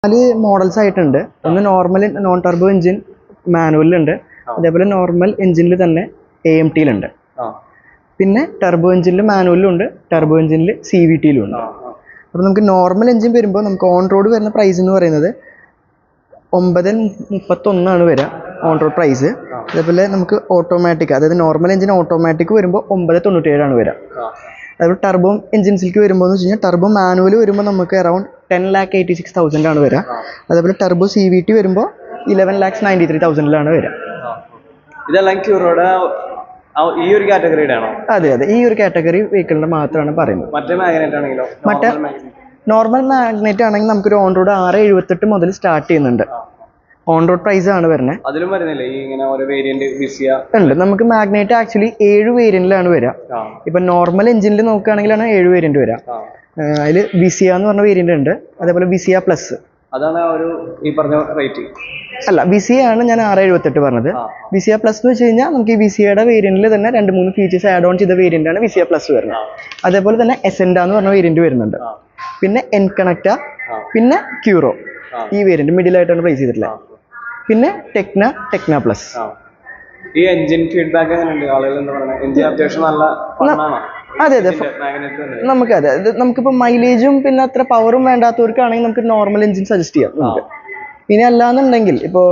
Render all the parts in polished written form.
4 models ആയിട്ടുണ്ട്. ഒന്ന് normal non turbo engine മാനുവലിലുണ്ട്, അതേപോലെ നോർമൽ എഞ്ചിനിൽ തന്നെ AMTയിലുണ്ട്. പിന്നെ ടർബോ എഞ്ചിനിൽ മാനുവലിലും ഉണ്ട്, ടർബോ എഞ്ചിനിൽ CVTയിലും ഉണ്ട്. അപ്പോൾ നമുക്ക് നോർമൽ എഞ്ചിൻ വരുമ്പോൾ നമുക്ക് ഓൺ റോഡ് വരുന്ന പ്രൈസ് എന്ന് പറയുന്നത് 931 വരിക ഓൺ റോഡ് പ്രൈസ്. അതേപോലെ നമുക്ക് ഓട്ടോമാറ്റിക്, അതായത് നോർമൽ എഞ്ചിൻ ഓട്ടോമാറ്റിക് വരുമ്പോൾ 997 വരിക. അതേപോലെ ടർബോ എഞ്ചിൻസിലേക്ക് വരുമ്പോൾ എന്ന് വെച്ച് കഴിഞ്ഞാൽ ടർബോ മാനുവൽ വരുമ്പോൾ നമുക്ക് അറൗണ്ട് 10,86,000 വരിക. അതേപോലെ ടർബോ CVT വരുമ്പോൾ 11,93,000 വരിക. ഇതെല്ലാം ക്യൂറോയുടെ ഈ ഒരു കാറ്റഗറിയുടെ ആണോ? അതെ, ഈ ഒരു കാറ്റഗറി വെഹിക്കിളിന്റെ മാത്രമാണ് പറയുന്നത്. മറ്റേ മാഗ്നറ്റ് ആണെങ്കിലോ? മറ്റേ നോർമൽ മാഗ്നറ്റ് ആണെങ്കിൽ നമുക്കൊരു ഓൺ റോഡ് 678 മുതൽ സ്റ്റാർട്ട് ചെയ്യുന്നുണ്ട്. ഓൺ റോഡ് പ്രൈസ് ആണ് വരുന്നത്. അതിലും വരുന്നില്ലേ ഈ ഇങ്ങനെ ഒരു വേരിയന്റ് വിസിയ ഉണ്ട്. നമുക്ക് മാഗ്നറ്റ് ആക്ച്വലി 7 വേരിയന്റിലാണ് വരിക. ഇപ്പൊ നോർമൽ എഞ്ചിനിൽ നോക്കുകയാണെങ്കിലാണ് 7 വേരിയന്റ് വരിക. അതിൽ വിസിയ എന്ന് പറഞ്ഞ വേരിയന്റ് ഉണ്ട്, അതേപോലെ വിസിയ പ്ലസ്. അതാണ് ഒരു ഈ പറഞ്ഞ റേറ്റ് അല്ല, വിസിയ ആണ് ഞാൻ 678 പറഞ്ഞത്. വിസിയ പ്ലസ് എന്ന് വെച്ച് കഴിഞ്ഞാൽ നമുക്ക് ഈ വിസിയയുടെ വേരിയന്റിൽ തന്നെ 2-3 ഫീച്ചേഴ്സ് ആഡ് ഓൺ ചെയ്ത വേരിയന്റ് ആണ് വിസിയ പ്ലസ് വരുന്നത്. അതേപോലെ തന്നെ എസെൻഡ എന്ന് പറഞ്ഞ വേരിയന്റ് വരുന്നുണ്ട്, പിന്നെ എൻകണക്റ്റ, പിന്നെ ക്യൂറോ. ഈ വേരിയന്റ് മിഡിൽ ആയിട്ടാണ് പ്രൈസ് ചെയ്തിട്ടുള്ളത്. പിന്നെ ടെക്ന പ്ലസ്. ഈ എഞ്ചിൻ ഫീഡ്ബാക്ക് എങ്ങനെയുണ്ട്? ആളുകൾ എന്താ പറയുന്നത്? എഞ്ചിൻ അത്യാവശ്യം നല്ല അതെ, നമുക്കിപ്പോൾ മൈലേജും പിന്നെ അത്ര പവറും വേണ്ടാത്തവർക്കാണെങ്കിൽ നമുക്ക് നോർമൽ എഞ്ചിൻ സജസ്റ്റ് ചെയ്യാം നമുക്ക്. ഇനി അല്ലാന്നുണ്ടെങ്കിൽ ഇപ്പോൾ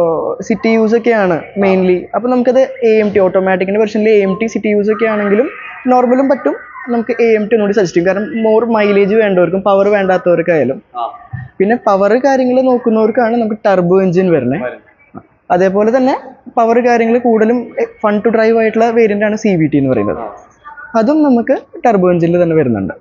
സിറ്റി യൂസ് ഒക്കെയാണ് മെയിൻലി, അപ്പോൾ നമുക്കത് AMT ഓട്ടോമാറ്റിക്കിൻ്റെ വെർഷനിൽ AMT സിറ്റി യൂസ് ഒക്കെ ആണെങ്കിലും നോർമലും പറ്റും. നമുക്ക് AMT ഒന്നുകൂടി സജസ്റ്റ് ചെയ്യും, കാരണം മോർ മൈലേജ് വേണ്ടവർക്കും പവർ വേണ്ടാത്തവർക്കായാലും. പിന്നെ പവർ കാര്യങ്ങൾ നോക്കുന്നവർക്കാണ് നമുക്ക് ടർബോ എഞ്ചിൻ വരുന്നത്. അതേപോലെ തന്നെ പവർ കാര്യങ്ങൾ കൂടുതലും ഫൺ ടു ഡ്രൈവ് ആയിട്ടുള്ള വേരിയന്റ് ആണ് CVT എന്ന് പറയുന്നത്. അതും നമുക്ക് ടർബോ എഞ്ചിനിൽ തന്നെ വരുന്നുണ്ട്.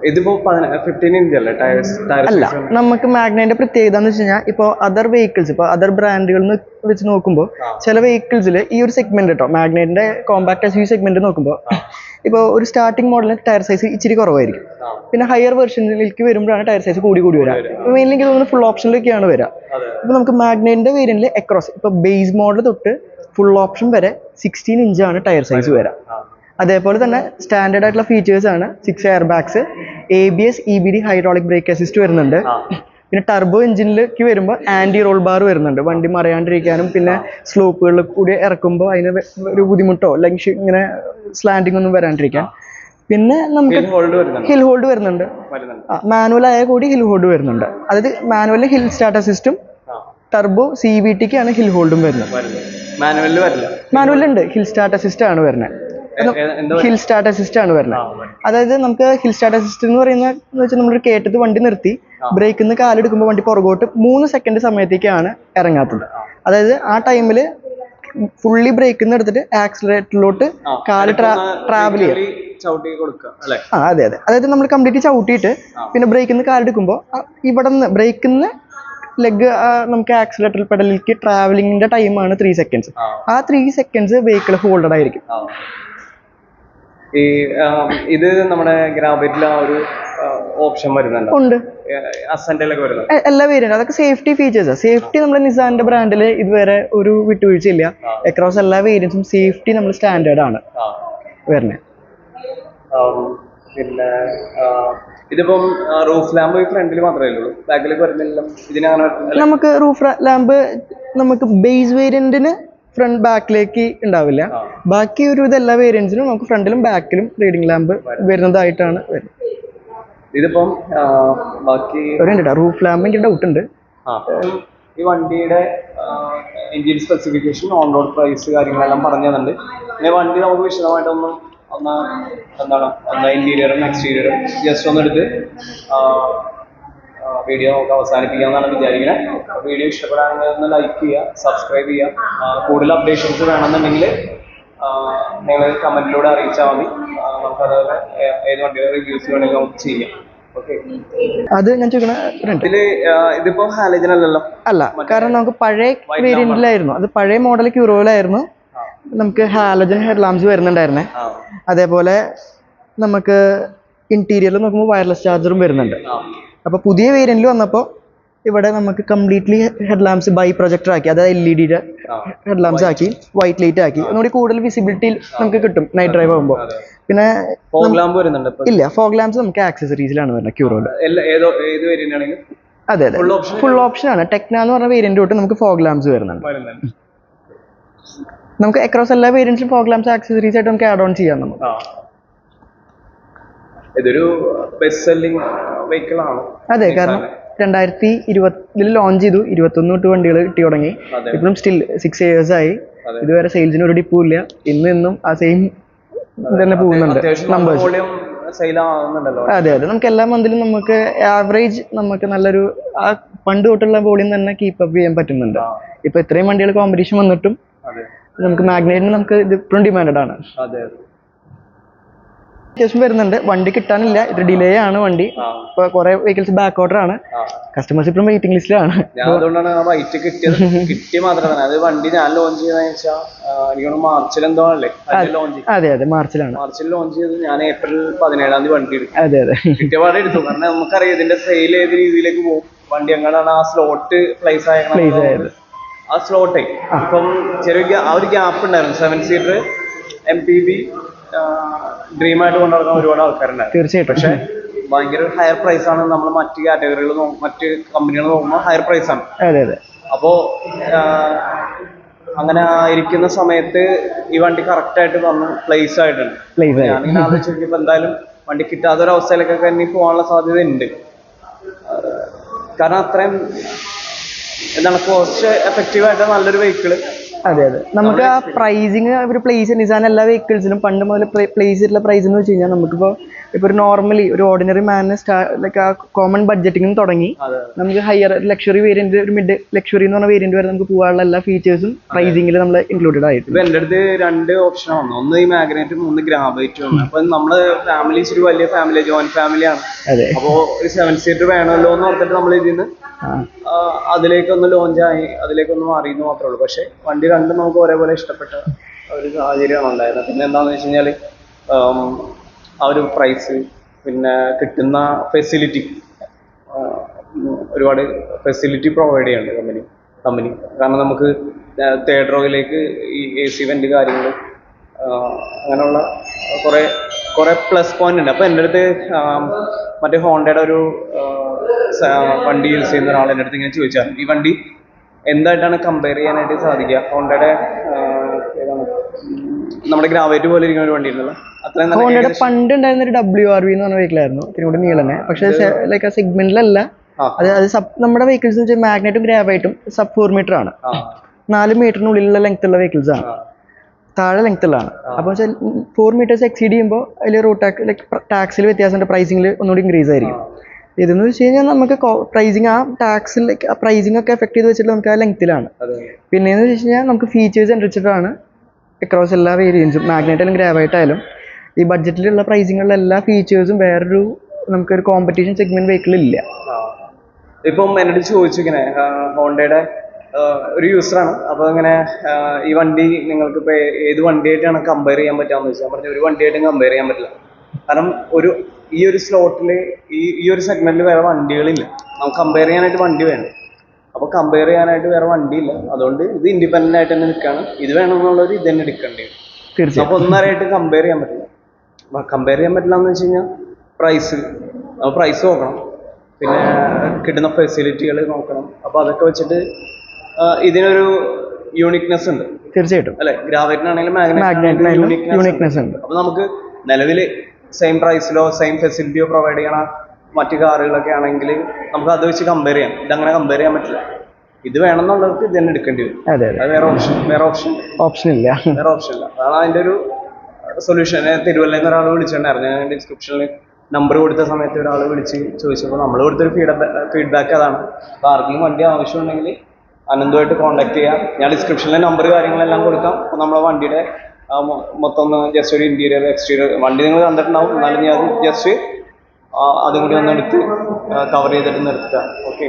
ഇതിപ്പോ 15 ഇഞ്ച് അല്ലേ ടയർസ്? അല്ല, നമുക്ക് മാഗ്നറ്റിന്റെ പ്രത്യേകത എന്ന് വെച്ച് കഴിഞ്ഞാൽ ഇപ്പോൾ അതർ വെഹിക്കിൾസ്, ഇപ്പോൾ അതർ ബ്രാൻഡുകളിൽ വെച്ച് നോക്കുമ്പോൾ ചില വെഹിക്കിൾസിൽ ഈ ഒരു സെഗ്മെന്റ് കേട്ടോ, മാഗ്നറ്റിന്റെ കോമ്പാക്ട് SUV സെഗ്മെന്റ് നോക്കുമ്പോൾ ഇപ്പോൾ ഒരു സ്റ്റാർട്ടിംഗ് മോഡലിന് ടയർ സൈസ് ഇച്ചിരി കുറവായിരിക്കും. പിന്നെ ഹയർ വെർഷനിലേക്ക് വരുമ്പോഴാണ് ടയർ സൈസ് കൂടി വരിക. മെയിൻലി എനിക്ക് തോന്നുന്നു ഫുൾ ഓപ്ഷനിലേക്കാണ് വരിക. ഇപ്പോൾ നമുക്ക് മാഗ്നറ്റിന്റെ വേരിയന്റിൽ അക്രോസ് ഇപ്പോൾ ബേസ് മോഡൽ തൊട്ട് ഫുൾ ഓപ്ഷൻ വരെ 16 ഇഞ്ചാണ് ടയർ സൈസ് വരിക. അതേപോലെ തന്നെ സ്റ്റാൻഡേർഡ് ആയിട്ടുള്ള ഫീച്ചേഴ്സ് ആണ് 6 air bags, ABS EBD hydraulic break assist വരുന്നുണ്ട്. പിന്നെ ടർബോ എഞ്ചിനിലേക്ക് വരുമ്പോൾ ആന്റി റോൾ ബാർ വരുന്നുണ്ട്, വണ്ടി മറയാണ്ടിരിക്കാനും പിന്നെ സ്ലോപ്പുകളിൽ കൂടി ഇറക്കുമ്പോൾ അതിന് ഒരു ബുദ്ധിമുട്ടോ അല്ലെങ്കിൽ ഇങ്ങനെ സ്ലാൻഡിങ് ഒന്നും വരാണ്ടിരിക്കാൻ. പിന്നെ നമുക്ക് ഹിൽ ഹോൾഡ് വരുന്നുണ്ട്. മാനുവൽ ആയ കൂടി ഹിൽ ഹോൾഡ് വരുന്നുണ്ട്. അതായത് മാനുവലിൽ ഹിൽ സ്റ്റാർട്ട് അസിസ്റ്റും ടർബോ CVTക്കാണ് ഹിൽ ഹോൾഡും വരുന്നത്. മാനുവലുണ്ട്, ഹിൽ സ്റ്റാർട്ട് അസിസ്റ്റ് ആണ് വരുന്നത്. ഹിൽ സ്റ്റാർട്ട് അസിസ്റ്റ് ആണ് വരുന്നത്. അതായത് നമുക്ക് ഹിൽ സ്റ്റാർട്ട് അസിസ്റ്റ് എന്ന് പറയുന്നത് വെച്ചാൽ നമ്മളൊരു കേട്ടത് വണ്ടി നിർത്തി ബ്രേക്കിൽ നിന്ന് കാലെടുക്കുമ്പോൾ വണ്ടി പുറകോട്ട് 3 സെക്കൻഡ് സമയത്തേക്കാണ് ഇറങ്ങാത്തത്. അതായത് ആ ടൈമിൽ ഫുള്ളി ബ്രേക്കിൽ നിന്ന് എടുത്തിട്ട് ആക്സിലറേറ്ററിലോട്ട് കാല് ട്രാവൽ ചെയ്യും. അതെ, അതായത് നമ്മൾ കംപ്ലീറ്റ് ചവിട്ടിയിട്ട് പിന്നെ ബ്രേക്കിൽ നിന്ന് കാലെടുക്കുമ്പോൾ ഇവിടെ നിന്ന് ബ്രേക്കിൽ നിന്ന് ലെഗ് നമുക്ക് ആക്സിലറേറ്റർ പെഡലിലേക്ക് ട്രാവലിംഗിന്റെ ടൈമാണ് 3 സെക്കൻഡ്സ്. ആ 3 സെക്കൻഡ്സ് വെഹിക്കിൾ ഹോൾഡഡ് ആയിരിക്കും. ഇത് നമ്മുടെ ഗ്രാബൈറ്റിൽ ആ ഒരു ഓപ്ഷൻ വരുന്നുണ്ട്. ഉണ്ട്, അസെന്റിലൊക്കെ വരുന്നത് എല്ലാ വേരിയന്റ്. അതൊക്കെ സേഫ്റ്റി ഫീച്ചേഴ്സ്. സേഫ്റ്റി നമ്മുടെ നിസാന്റെ ബ്രാൻഡിൽ ഇതുവരെ ഒരു വിട്ടുവീഴ്ചയില്ല. അക്രോസ് എല്ലാ വേരിയന്റ്സും സേഫ്റ്റി നമ്മൾ സ്റ്റാൻഡേർഡ് ആണ് വരുന്നത്. പിന്നെ ഇതിപ്പം റൂഫ് ലാമ്പ് ഫ്രണ്ടിൽ മാത്രമേ ഉള്ളൂ, ബാക്കിലേക്ക് വരുന്നില്ല. ഇതിനങ്ങനെ നമുക്ക് റൂഫ് ലാമ്പ് നമുക്ക് ബേസ് വേരിയന്റിന് ഫ്രണ്ട് ബാക്കിലേക്ക് ഉണ്ടാവില്ല. ബാക്കി ഒരു ഇതെല്ലാ വേരിയന്റ്സിനും നമുക്ക് ഫ്രണ്ടിലും ബാക്കിലും റീഡിംഗ് ലാമ്പ് വരുന്നതായിട്ടാണ് വരുന്നത്. ഇതിപ്പം ബാക്കി റൂഫ് ലാമ്പ് എനിക്ക് ഡൗട്ട് ഉണ്ട്. ഈ വണ്ടിയുടെ engine specification, on road price കാര്യങ്ങളെല്ലാം പറഞ്ഞു തന്നിട്ടുണ്ട്. പിന്നെ വണ്ടി നമുക്ക് വിശദമായിട്ടൊന്ന് ഇന്റീരിയറും എക്സ്റ്റീരിയറും ജസ്റ്റ് ഒന്നെടുത്ത് വീഡിയോ നമുക്ക് അവസാനിപ്പിക്കാമെന്നാണ് വിചാരിക്കുന്നത്. വീഡിയോ ഇഷ്ടപ്പെടാണെങ്കിൽ ഒന്ന് ലൈക്ക് ചെയ്യുക, സബ്സ്ക്രൈബ് ചെയ്യുക. കൂടുതൽ അപ്ഡേഷൻസ് വേണമെന്നുണ്ടെങ്കിൽ നിങ്ങൾ കമന്റിലൂടെ അറിയിച്ചാൽ മതി. നമുക്ക് അതുപോലെ ഏത് വണ്ടിയുടെ റിവ്യൂസ് വേണമെങ്കിൽ നമുക്ക് ചെയ്യാം. ഓക്കെ, അത് ഞാൻ ചോദിക്കണ ഇതിപ്പോ ഹാലജൻ അല്ലല്ലോ? അല്ല, കാരണം നമുക്ക് പഴയ വേരിയന്റിലായിരുന്നു, അത് പഴയ മോഡൽ ക്യൂറോയിലായിരുന്നു. നമുക്ക് ഹാലജൻ ഹെഡ് ലാംപ്സ് വരുന്നുണ്ടായിരുന്നേ. അതേപോലെ നമുക്ക് ഇന്റീരിയറിൽ നോക്കുമ്പോൾ വയർലെസ് ചാർജറും വരുന്നുണ്ട്. അപ്പോൾ പുതിയ വേരിയന്റിൽ വന്നപ്പോൾ ഇവിടെ നമുക്ക് completely head lamps bi projector ആക്കി, അതായത് LED ഹെഡ് ലാംപ്സ് ആക്കി, വൈറ്റ് ലൈറ്റ് ആക്കി. ഒന്നുകൂടി കൂടുതൽ വിസിബിലിറ്റി നമുക്ക് കിട്ടും നൈറ്റ് ഡ്രൈവ് ആകുമ്പോൾ. പിന്നെ ഫോഗ് ലാമ്പ് വരുന്നുണ്ട് ഇപ്പൊ. ഇല്ല, ഫോഗ് ലാംപ്സ് നമുക്ക് ആക്സസറീസിലാണ് വരുന്നത് ക്യൂറോയിൽ. ഏത് വേരിയന്റ് ആണെങ്കിൽ അതെ അതെ, ഫുൾ ഓപ്ഷൻ ആണ്. ടെക്ന എന്ന് പറഞ്ഞ വേരിയന്റ് തൊട്ട് നമുക്ക് ഫോഗ് ലാംപ്സ് വരുന്നുണ്ട്. നമുക്ക് അക്രോസ് എല്ലാ വേരിയന്റ്സിലും ഫോഗ് ലാംപ്സ് ആക്സസറീസ് ആയിട്ട് നമുക്ക് ആഡ് ഓൺ ചെയ്യാം. നമുക്ക് ഇതൊരു ബെസ്റ്റ് സെല്ലിംഗ് വെഹിക്കിൾ ആണ്. അതെ, കാരണം 2020 ലോഞ്ച് ചെയ്തു, 21 തൊട്ട് വണ്ടികൾ കിട്ടി തുടങ്ങി. ഇപ്പോഴും സ്റ്റിൽ 6 years ആയി. ഇതുവരെ സെയിൽസിന് ഒരു ഡിപ്പും ഇല്ല. ഇന്നും ആ സെയിം തന്നെ പോകുന്നുണ്ട് നമ്പേഴ്സ്. അതെ അതെ, നമുക്ക് എല്ലാ മന്തിലും നമുക്ക് ആവറേജ് നമുക്ക് നല്ലൊരു ആ പണ്ട് തൊട്ടുള്ള വോളിയം തന്നെ കീപ്പ് അപ്പ് ചെയ്യാൻ പറ്റുന്നുണ്ട്. ഇപ്പൊ ഇത്രയും വണ്ടികൾ കോമ്പറ്റീഷൻ വന്നിട്ടും നമുക്ക് മാഗ്നൈറ്റിന് നമുക്ക് ഇത് ഇപ്പോഴും ഡിമാൻഡഡ് ആണ്. അത്യാവശ്യം വരുന്നുണ്ട്, വണ്ടി കിട്ടാനില്ല, ഇത് ഡിലേ ആണ് വണ്ടി. ഇപ്പൊ കുറെ വെഹിക്കിൾസ് ബാക്ക് ഓർഡർ ആണ്, കസ്റ്റമേഴ്സ് ഇപ്പം വെയിറ്റിംഗ് ലിസ്റ്റിലാണ്. അതുകൊണ്ടാണ് വൈറ്റ് കിട്ടിയ മാത്രമേ അത് വണ്ടി ഞാൻ ലോഞ്ച് ചെയ്ത മാർച്ചിൽ എന്തോ അല്ലേ ലോഞ്ച്. അതെ അതെ, മാർച്ചിൽ ലോഞ്ച് ചെയ്ത് ഞാൻ April 17 വണ്ടി എടുത്തു. അതെ അതെ, കിട്ടിയ പാടെ എടുത്തു. കാരണം നമുക്കറിയാം ഇതിന്റെ സെയിൽ ഏത് രീതിയിലേക്ക് പോകും. വണ്ടി എങ്ങനെയാണ് ആ സ്ലോട്ട് പ്ലേസ് ആയത്. ആ സ്ലോട്ടേ ഇപ്പം ചെറിയ ആ ഒരു ഗ്യാപ്പ് ഉണ്ടായിരുന്നു. 7 സീറ്റർ MPV ഡ്രീമായിട്ട് കൊണ്ടുനടക്കാൻ ഒരുപാട് ആൾക്കാരുണ്ടായിരുന്നു. തീർച്ചയായിട്ടും. പക്ഷെ ഭയങ്കര ഹയർ പ്രൈസ് ആണ്. നമ്മൾ മറ്റ് കാറ്റഗറികൾ മറ്റ് കമ്പനികൾ നോക്കുമ്പോൾ ഹയർ പ്രൈസ് ആണ്. അതെ അതെ. അപ്പോ അങ്ങനെ ഇരിക്കുന്ന സമയത്ത് ഈ വണ്ടി കറക്റ്റ് ആയിട്ട് വന്ന് പ്ലേസ് ആയിട്ടുണ്ട്. ഞാനിങ്ങനെ ആലോചിച്ച് നോക്കിയപ്പോൾ എന്തായാലും വണ്ടി കിട്ടാത്തൊരവസ്ഥയിലേക്കൊക്കെ ഇനി പോകാനുള്ള സാധ്യത ഉണ്ട്. കാരണം അത്രയും എന്താണ് കോസ്റ്റ് എഫക്റ്റീവ് ആയിട്ട് നല്ലൊരു വെഹിക്കിള്. അതെ അതെ, നമുക്ക് ആ പ്രൈസിങ് ഒരു പ്ലേസ് നിസാൻ എല്ലാ വെഹിക്കിൾസിലും പണ്ട് മുതൽ പ്ലേസ് ചെയ്തിട്ടുള്ള പ്രൈസ് എന്ന് വെച്ച് കഴിഞ്ഞാൽ നമുക്കിപ്പോൾ ഒരു നോർമലി ഒരു ഓർഡിനറി മാനിന് ലൈക്ക് ആ കോമൺ ബഡ്ജറ്റിംഗ് തുടങ്ങി നമുക്ക് ഹയർ ലക്ഷറി വേരിയന്റ്, ഒരു മിഡ് ലക്ഷറി എന്ന് പറഞ്ഞ വേരിയന്റ് വരെ നമുക്ക് പോകാനുള്ള എല്ലാ ഫീച്ചേഴ്സും പ്രൈസിംഗിൽ നമ്മൾ ഇൻക്ലൂഡഡ് ആയിട്ട്. എൻ്റെ അടുത്ത് 2 ഓപ്ഷൻ വന്നു. ഒന്ന് ഈ മാഗ്നൈറ്റും 1 ഗ്രാബൈറ്റും വന്നു. അപ്പൊ നമ്മള് ഫാമിലീസ് ഒരു വലിയ ഫാമിലി, ജോയിന്റ് ഫാമിലിയാണ്. അപ്പോ ഒരു 7 സീറ്റർ വേണമല്ലോ എന്ന് ഓർത്തിട്ട് നമ്മൾ ഇതിന്ന് അതിലേക്കൊന്ന് ലോഞ്ചായി അതിലേക്കൊന്ന് മാറിയെന്ന് മാത്രമേ ഉള്ളൂ. പക്ഷെ വണ്ടി രണ്ടും നമുക്ക് ഒരേപോലെ ഇഷ്ടപ്പെട്ട ഒരു സാഹചര്യമാണ് ഉണ്ടായിരുന്നത്. പിന്നെ എന്താണെന്ന് വെച്ച് കഴിഞ്ഞാൽ ആ ഒരു പ്രൈസ്, പിന്നെ കിട്ടുന്ന ഫെസിലിറ്റി, ഒരുപാട് ഫെസിലിറ്റി പ്രൊവൈഡ് ചെയ്യുന്നുണ്ട് കമ്പനി. കാരണം നമുക്ക് 3rd റോയിലേക്ക് ഈ AC വെന്റ് കാര്യങ്ങൾ അങ്ങനെയുള്ള കുറേ പ്ലസ് പോയിന്റ് ഉണ്ട്. അപ്പോൾ എൻ്റെ അടുത്ത് മറ്റേ ഹോണ്ടയുടെ ഒരു വണ്ടി യൂസ് ചെയ്യുന്ന ഒരാൾ എൻ്റെ അടുത്ത് ഇങ്ങനെ ചോദിച്ചാൽ ഈ വണ്ടി എന്തായിട്ടാണ് കമ്പയർ ചെയ്യാനായിട്ട് സാധിക്കുക? ഹോണ്ടയുടെ നമ്മുടെ ഗ്രാവൈറ്റ് പോലെ ഇരിക്കുന്ന ഒരു വണ്ടി ഉണ്ടല്ലോ, ഹോണ്ടയുടെ പണ്ട് ഉണ്ടായിരുന്ന ഒരു WRV എന്ന് പറഞ്ഞ വെഹിക്കിളായിരുന്നു, ഇതിന് കൂടി നീളനെ. പക്ഷേ ലൈക്ക് ആ സെഗ്മെന്റിലല്ല. അത് നമ്മുടെ വെഹിക്കിൾസ് മാഗ്നറ്റും ഗ്രാവൈറ്റും സബ് 4 മീറ്റർ ആണ്. 4 മീറ്ററിനുള്ളിലുള്ള ലെങ്ത് ഉള്ള വെഹിക്കിൾസ് ആണ്, താഴെ ലെങ്ത് ഉള്ളതാണ്. അപ്പോൾ 4 മീറ്റേഴ്സ് എക്സീഡ് ചെയ്യുമ്പോൾ അതിൽ റോഡ് ടാക്സിൽ വ്യത്യാസമുണ്ട്, പ്രൈസിംഗിൽ ഒന്നുകൂടി ഇൻക്രീസ് ആയിരിക്കും. ഇതെന്ന് വെച്ച് കഴിഞ്ഞാൽ നമുക്ക് പ്രൈസിങ് ആ ടാക്സിലേക്ക് ആ പ്രൈസിംഗ് ഒക്കെ എഫക്ട് ചെയ്ത് വെച്ചിട്ട് നമുക്ക് ആ ലെങ്ത്തിലാണ്. പിന്നെയെന്ന് വെച്ച് കഴിഞ്ഞാൽ നമുക്ക് ഫീച്ചേഴ്സ് അനുസരിച്ചിട്ടാണ് അക്രോസ് എല്ലാ വേരിയൻസും, മാഗ്നറ്റായാലും ഗ്രാവൈറ്റായാലും. ഈ ബഡ്ജറ്റിലുള്ള പ്രൈസിങ്ങുള്ള എല്ലാ ഫീച്ചേഴ്സും വേറൊരു നമുക്കൊരു കോമ്പറ്റീഷൻ സെഗ്മെന്റ് വെഹിക്കിളില്ല. ഇപ്പം എന്നോട് ചോദിച്ചിങ്ങനെ ഹോണ്ടയുടെ ഒരു യൂസറാണ്. അപ്പോൾ ഇങ്ങനെ ഈ വണ്ടി നിങ്ങൾക്ക് ഇപ്പോൾ ഏത് വണ്ടിയായിട്ടാണ് കമ്പയർ ചെയ്യാൻ പറ്റാമെന്ന് ചോദിച്ചാൽ ഞാൻ പറഞ്ഞു ഒരു വണ്ടിയായിട്ടും കമ്പയർ ചെയ്യാൻ പറ്റില്ല. കാരണം ഈ ഒരു സ്ലോട്ടിൽ ഈ ഒരു സെഗ്മെന്റിൽ വേറെ വണ്ടികളില്ല. നമുക്ക് കമ്പയർ ചെയ്യാനായിട്ട് വണ്ടി വേണം. അപ്പോൾ കമ്പയർ ചെയ്യാനായിട്ട് വേറെ വണ്ടിയില്ല. അതുകൊണ്ട് ഇത് ഇൻഡിപെൻഡന്റ് ആയിട്ട് തന്നെ നിൽക്കുകയാണ്. ഇത് വേണമെന്നുള്ളവർ ഇത് തന്നെ എടുക്കേണ്ടി വരും. തീർച്ചയായും. അപ്പോൾ ഒന്നരായിട്ട് കമ്പയർ ചെയ്യാൻ പറ്റില്ല. കമ്പയർ ചെയ്യാൻ പറ്റില്ല എന്ന് വെച്ച് കഴിഞ്ഞാൽ പ്രൈസ് നോക്കണം, പിന്നെ കിട്ടുന്ന ഫെസിലിറ്റികൾ നോക്കണം. അപ്പോൾ അതൊക്കെ വെച്ചിട്ട് ഇതിനൊരു യൂണിക്നെസ് ഉണ്ട്. തീർച്ചയായിട്ടും അല്ലെ, ഗ്രാവൈറ്റിനാണെങ്കിലും മാഗ്നറ്റിനാണെങ്കിലും യൂണിക്നെസ് ഉണ്ട്. അപ്പോൾ നമുക്ക് നിലവിൽ സെയിം പ്രൈസിലോ സെയിം ഫെസിലിറ്റിയോ പ്രൊവൈഡ് ചെയ്യണ മറ്റു കാറുകളൊക്കെ ആണെങ്കിൽ നമുക്ക് അത് വെച്ച് കമ്പയർ ചെയ്യാം. ഇതങ്ങനെ കമ്പയർ ചെയ്യാൻ പറ്റില്ല. ഇത് വേണമെന്നുള്ളവർക്ക് ഇത് തന്നെ എടുക്കേണ്ടി വരും. അത് വേറെ ഓപ്ഷൻ ഇല്ല. അതാണ് അതിൻ്റെ ഒരു സൊല്യൂഷൻ. തിരുവല്ലയിൽ നിന്ന് ഒരാൾ വിളിച്ചിട്ടുണ്ടായിരുന്നു. ഞാൻ ഡിസ്ക്രിപ്ഷനിൽ നമ്പർ കൊടുത്ത സമയത്ത് ഒരാൾ വിളിച്ച് ചോദിച്ചപ്പോൾ നമ്മൾ കൊടുത്തൊരു ഫീഡ്ബാക്ക് അതാണ്. അപ്പോൾ ആർക്കെങ്കിലും വണ്ടി ആവശ്യമുണ്ടെങ്കിൽ അനന്തുമായിട്ട് കോൺടാക്ട് ചെയ്യാം. ഞാൻ ഡിസ്ക്രിപ്ഷനിലെ നമ്പർ കാര്യങ്ങളെല്ലാം കൊടുക്കാം. അപ്പോൾ നമ്മളെ വണ്ടിയുടെ മൊത്തം ഒന്ന് ജസ്റ്റ് ഒരു ഇന്റീരിയർ എക്സ്റ്റീരിയർ വണ്ടി നിങ്ങൾ കണ്ടിട്ടുണ്ടാവും. എന്നാലും ഞാൻ ജസ്റ്റ് അതും കൂടി ഒന്ന് എടുത്ത് കവർ ചെയ്തിട്ട് നിർത്താം. ഓക്കെ.